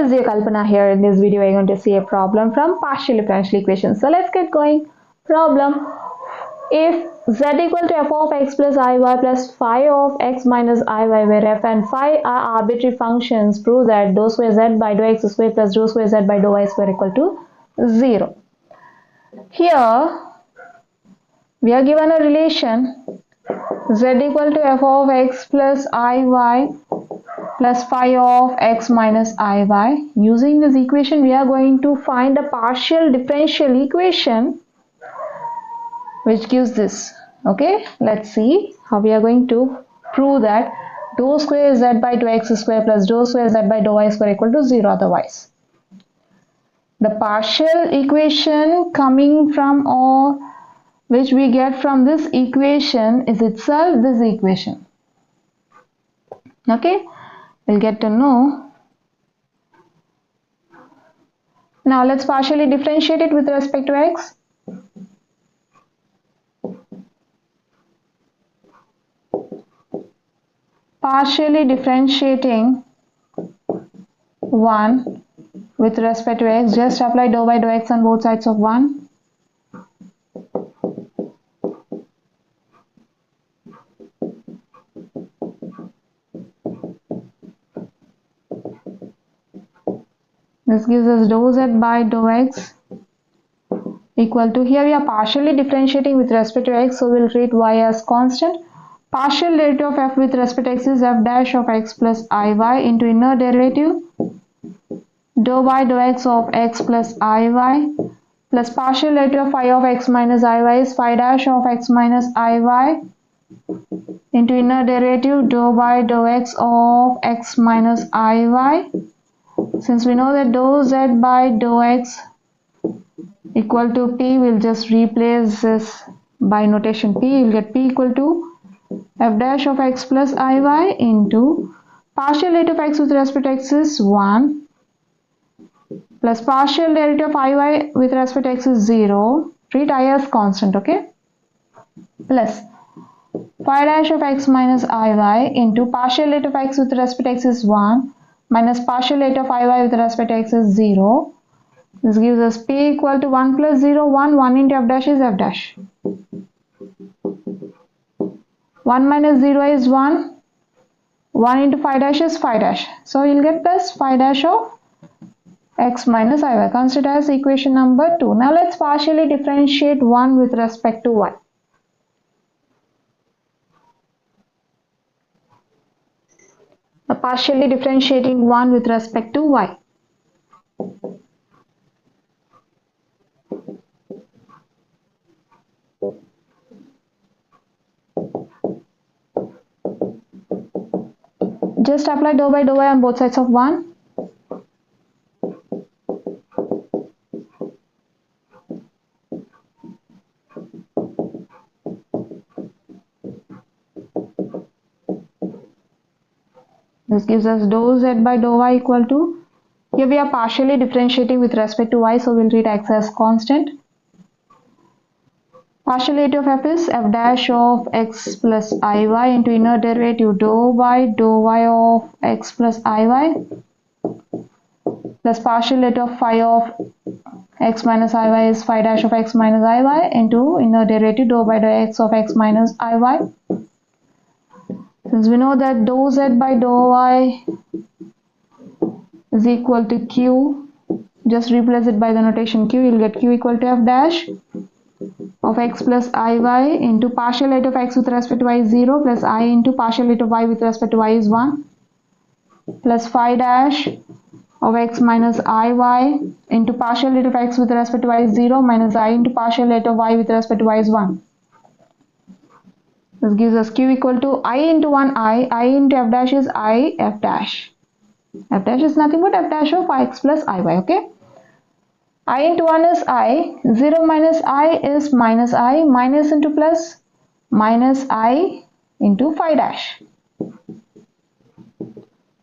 is your Kalpana here. In this video, we're going to see a problem from partial differential equations. So let's get going. Problem: if z equal to f of x plus iy plus phi of x minus iy, where f and phi are arbitrary functions, prove that dou square z by dou x square plus dou square z by dou y square equal to 0. Here we are given a relation z equal to f of x plus iy plus phi of x minus iy. Using this equation, we are going to find a partial differential equation which gives this. Okay, let's see how we are going to prove that dou square z by dou x square plus dou square z by dou y square equal to 0 otherwise. The partial equation coming from, or which we get from this equation, is itself this equation. Okay, we'll get to know. Now let's partially differentiate it with respect to x. Partially differentiating 1 with respect to x, just apply dou by dou x on both sides of 1. This gives us dou z by dou x equal to, here we are partially differentiating with respect to x, so we'll treat y as constant. Partial derivative of f with respect to x is f dash of x plus iy into inner derivative dou by dou x of x plus iy plus partial derivative of phi of x minus iy is phi dash of x minus iy into inner derivative dou by dou x of x minus iy. Since we know that dou z by dou x equal to p, we'll just replace this by notation p. You'll get p equal to f dash of x plus iy into partial derivative of x with respect to x is 1 plus partial derivative of iy with respect to x is 0. Treat I as constant, okay? Plus phi dash of x minus iy into partial derivative of x with respect to x is 1 minus partial derivative of iy with respect to x is 0. This gives us p equal to 1 plus 0, 1 into f dash is f dash. 1 minus 0 is 1. 1 into phi dash is phi dash. So you'll get plus phi dash of x minus iy. Consider as equation number 2. Now let's partially differentiate 1 with respect to y. Partially differentiating 1 with respect to y. Just apply dou by dou y on both sides of 1. This gives us dou z by dou y equal to, here we are partially differentiating with respect to y, so we'll treat x as constant. Partial derivative of f is f dash of x plus iy into inner derivative dou by dou y of x plus iy plus partial derivative of phi of x minus iy is phi dash of x minus iy into inner derivative dou by dou x of x minus iy. Since we know that dou z by dou y is equal to q, just replace it by the notation q. You'll get q equal to f dash of x plus iy into partial derivative of x with respect to y is 0 plus I into partial derivative of y with respect to y is 1 plus phi dash of x minus iy into partial derivative of x with respect to y is 0 minus I into partial derivative of y with respect to y is 1. This gives us q equal to I into 1 I into f dash is I f dash. F dash is nothing but f dash of x plus iy, okay? I into 1 is I, 0 minus I is minus I, minus into plus, minus I into phi dash.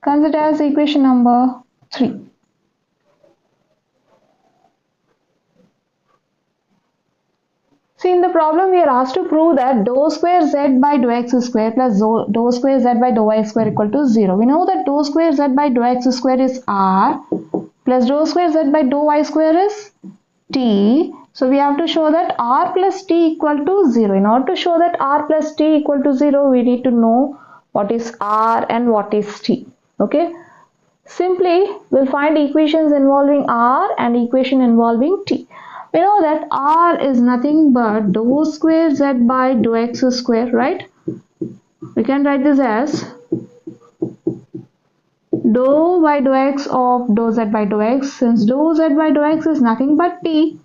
Consider as equation number 3. See, in the problem we are asked to prove that dou square z by dou x square plus dou square z by dou y square equal to 0. We know that dou square z by dou x square is r, plus dou square z by dou y square is t. So we have to show that r plus t equal to 0. In order to show that r plus t equal to 0, we need to know what is r and what is t. Okay. Simply, we'll find equations involving r and equation involving t. We know that r is nothing but dou square z by dou x square, right? We can write this as dou by dou x of dou z by dou x. Since dou z by dou x is nothing but t,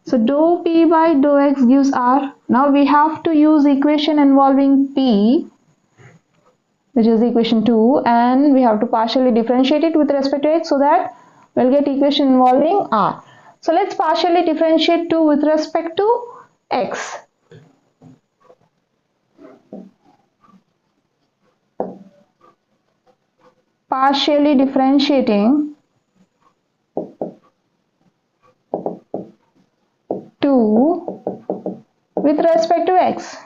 so dou p by dou x gives r. Now we have to use equation involving p, which is equation 2, and we have to partially differentiate it with respect to x so that we'll get equation involving r. So let's partially differentiate 2 with respect to x. Partially differentiating 2 with respect to x.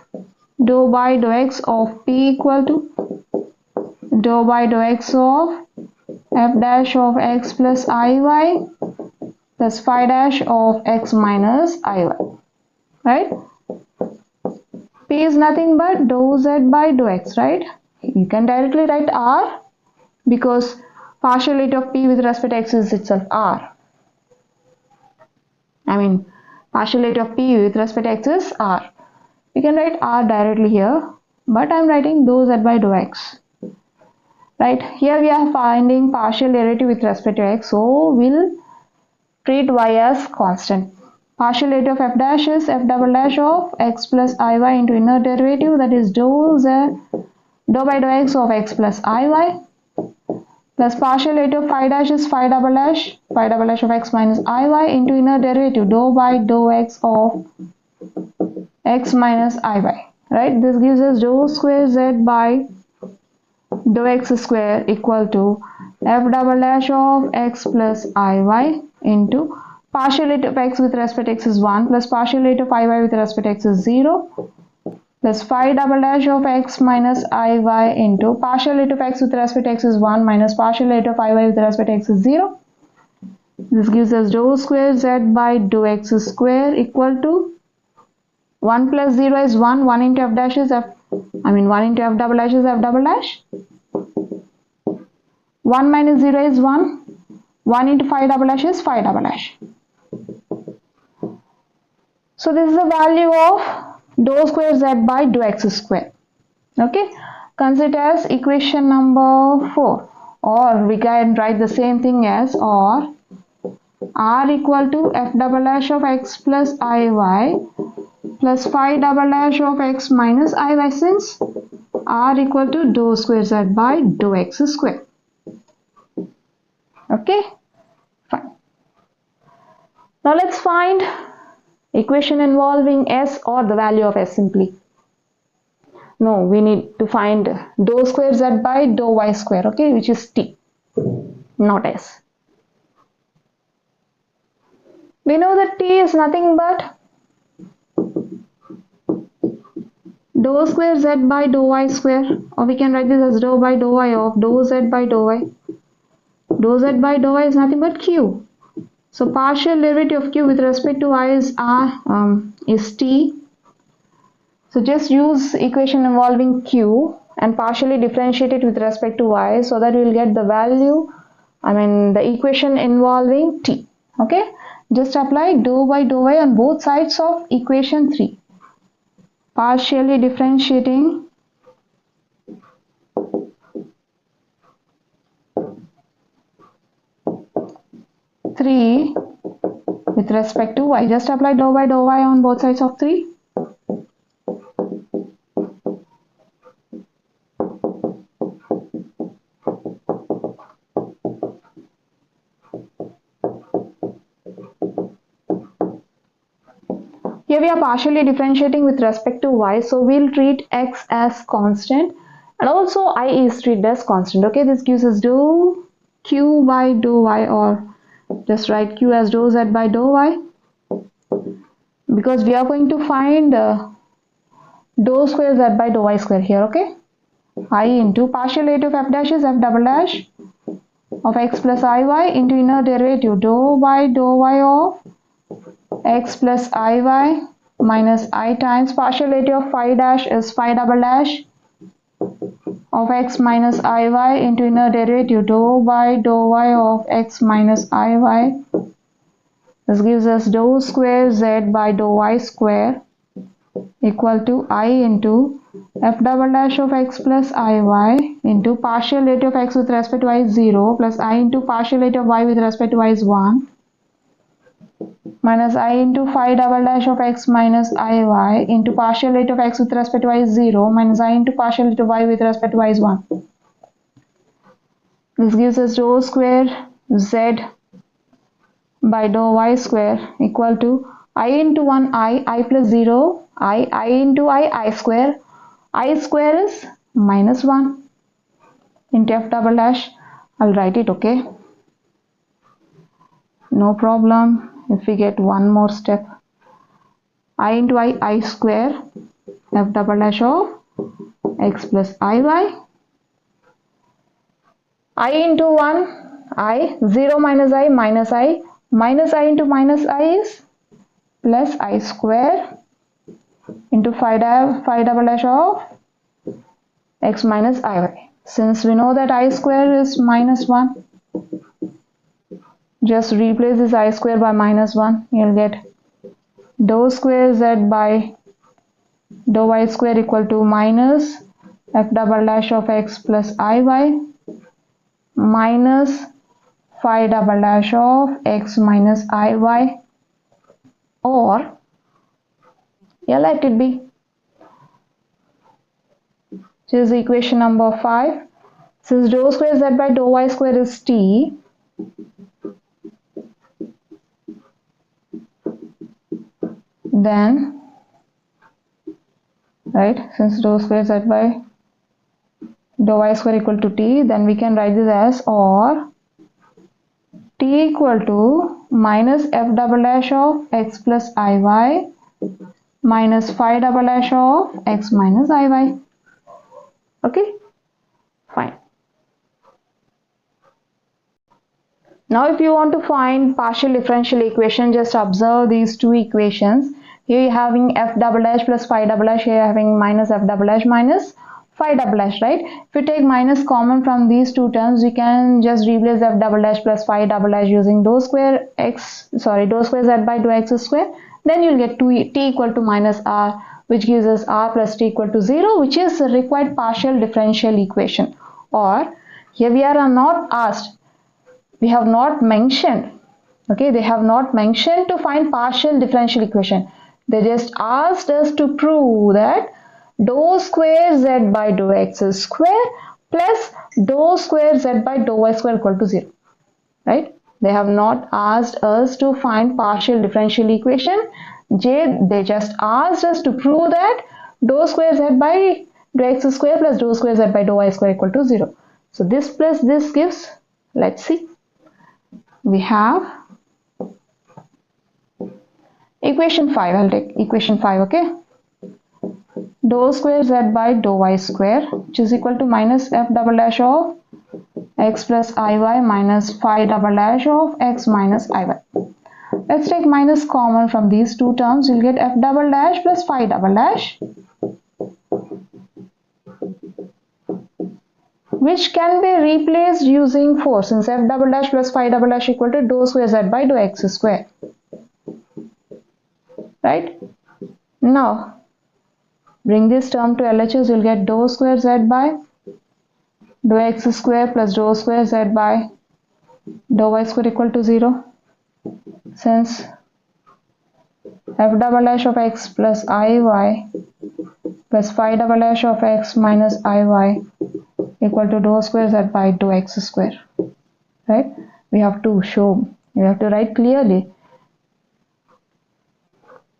Dou by dou x of p equal to dou by dou x of f dash of x plus iy plus phi dash of x minus iy, right? P is nothing but dou z by dou x, right? You can directly write r because partial derivative of p with respect to x is itself r. Partial derivative of p with respect to x is r. You can write r directly here, but I am writing dou z by dou x. Right, here we are finding partial derivative with respect to x, so we'll treat y as constant. Partial derivative of f dash is f double dash of x plus iy into inner derivative, that is dou by dou x of x plus iy, plus partial derivative of phi dash is phi double dash of x minus iy into inner derivative dou by dou x of x minus iy. Right, this gives us dou square z by dou x square equal to f double dash of x plus iy into partial derivative of x with respect to x is 1 plus partial derivative of iy with respect to x is 0 plus phi double dash of x minus iy into partial derivative of x with respect to x is 1 minus partial derivative of iy with respect to x is 0. This gives us dou square z by dou x square equal to 1 plus 0 is 1, 1 into f dash is 1 into f double dash is f double dash. 1 minus 0 is 1, 1 into phi double dash is phi double dash. So this is the value of dou square z by dou x square. Okay, consider as equation number 4, or we can write the same thing as or r equal to f double dash of x plus iy plus phi double dash of x minus iy, since r equal to dou square z by dou x square. Okay, fine. Now let's find equation involving s or the value of s simply. No, we need to find dou square z by dou y square, okay, which is t, not s. We know that t is nothing but dou square z by dou y square, or we can write this as dou by dou y of dou z by dou y. Dou z by dou y is nothing but q. So partial derivative of q with respect to y is t. So just use equation involving q and partially differentiate it with respect to y, so that we will get the value, the equation involving t. Okay, just apply dou by dou y on both sides of equation 3. Partially differentiating with respect to y. Just apply dou by dou y on both sides of 3. Here we are partially differentiating with respect to y, so we'll treat x as constant and also I is treated as constant. Okay, this gives us dou q by dou y, or just write q as dou z by dou y, because we are going to find dou square z by dou y square here. Okay, I into partial derivative of f dash is f double dash of x plus iy into inner derivative dou by dou y of x plus iy minus I times partial derivative of phi dash is phi double dash of x minus iy into inner derivative dou by dou y of x minus iy. This gives us dou square z by dou y square equal to I into f double dash of x plus iy into partial derivative of x with respect to y is 0 plus I into partial derivative of y with respect to y is 1 minus I into phi double dash of x minus iy into partial derivative of x with respect to y is 0 minus I into partial derivative of y with respect to y is 1. This gives us dou square z by dou y square equal to I into 1 I plus 0 I into I square is minus 1 into f double dash. I'll write it, okay, no problem. If we get one more step, I into I square f double dash of x plus iy, I into 1 I, 0 minus I minus I, minus I into minus I is plus I square into phi double dash of x minus iy. Since we know that I square is minus 1, just replace this I square by minus 1. You'll get dou square z by dou y square equal to minus f double dash of x plus iy minus phi double dash of x minus iy, or yeah, let it be. This is equation number 5. Since dou square z by dou y square is t, then since dou square z by dou y square equal to t, then we can write this as or t equal to minus f double dash of x plus iy minus phi double dash of x minus iy. Okay, fine. Now if you want to find partial differential equation, just observe these two equations. Here you're having f double dash plus phi double dash, here you're having minus f double dash minus phi double dash, right? If you take minus common from these two terms, we can just replace f double dash plus phi double dash using dou square z by dou x square. Then you'll get t equal to minus r, which gives us r plus t equal to 0, which is the required partial differential equation. Or here we are not asked, we have not mentioned, okay, they have not mentioned to find partial differential equation. They just asked us to prove that dou square z by dou x square plus dou square z by dou y square equal to 0, right? They have not asked us to find partial differential equation. They just asked us to prove that dou square z by dou x square plus dou square z by dou y square equal to 0. So this plus this gives, let's see, we have equation 5. I'll take equation 5, okay. Dou square z by dou y square, which is equal to minus f double dash of x plus iy minus phi double dash of x minus iy. Let's take minus common from these two terms. You'll get f double dash plus phi double dash, which can be replaced using 4, since f double dash plus phi double dash equal to dou square z by dou x square, right? Now bring this term to LHS, you'll get dou square z by dou x square plus dou square z by dou y square equal to 0. Since f double dash of x plus iy plus phi double dash of x minus iy equal to dou square z by dou x square, right? We have to show, we have to write clearly,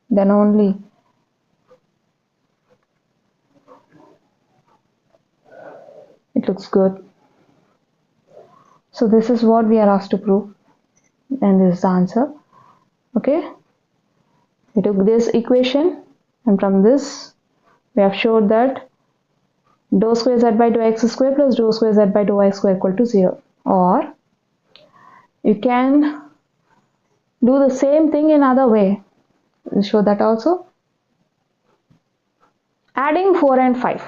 then only it looks good. So this is what we are asked to prove, and this is the answer. Okay, we took this equation, and from this we have showed that dou square z by dou x square plus dou square z by dou y square equal to 0, or You can do the same thing in other way. We'll show that also. Adding 4 and 5.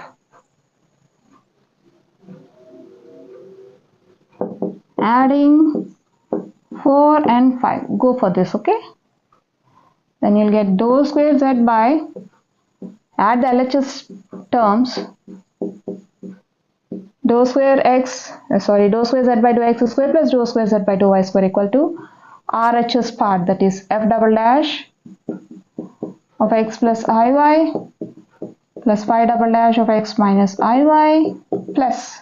Adding 4 and 5. Go for this, okay? Then you'll get dou square z by, add the LHS terms, dou square z by dou x square plus dou square z by dou y square equal to RHS part, that is f double dash of x plus iy plus phi double dash of x minus iy plus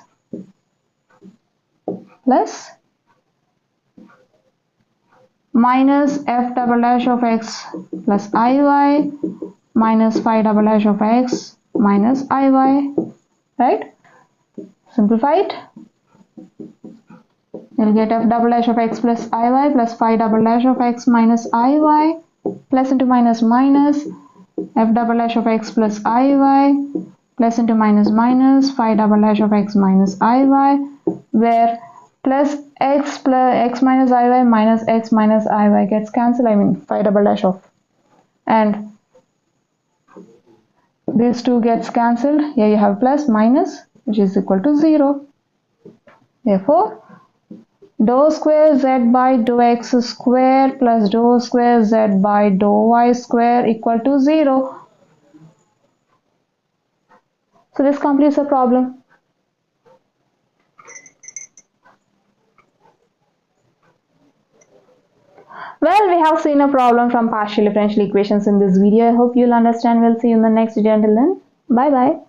minus f double dash of x plus iy minus phi double dash of x minus iy, right? Simplify it. You'll get f double dash of x plus iy plus phi double dash of x minus iy plus into minus minus f double dash of x plus iy plus into minus minus phi double dash of x minus iy, where plus x minus iy minus x minus iy gets cancelled, I mean phi double dash of, and these two gets cancelled. Here you have plus minus, which is equal to 0. Therefore, dou square z by dou x square plus dou square z by dou y square equal to 0. So this completes the problem. Well, we have seen a problem from partial differential equations in this video. I hope you'll understand. We'll see you in the next video. Until then, bye bye.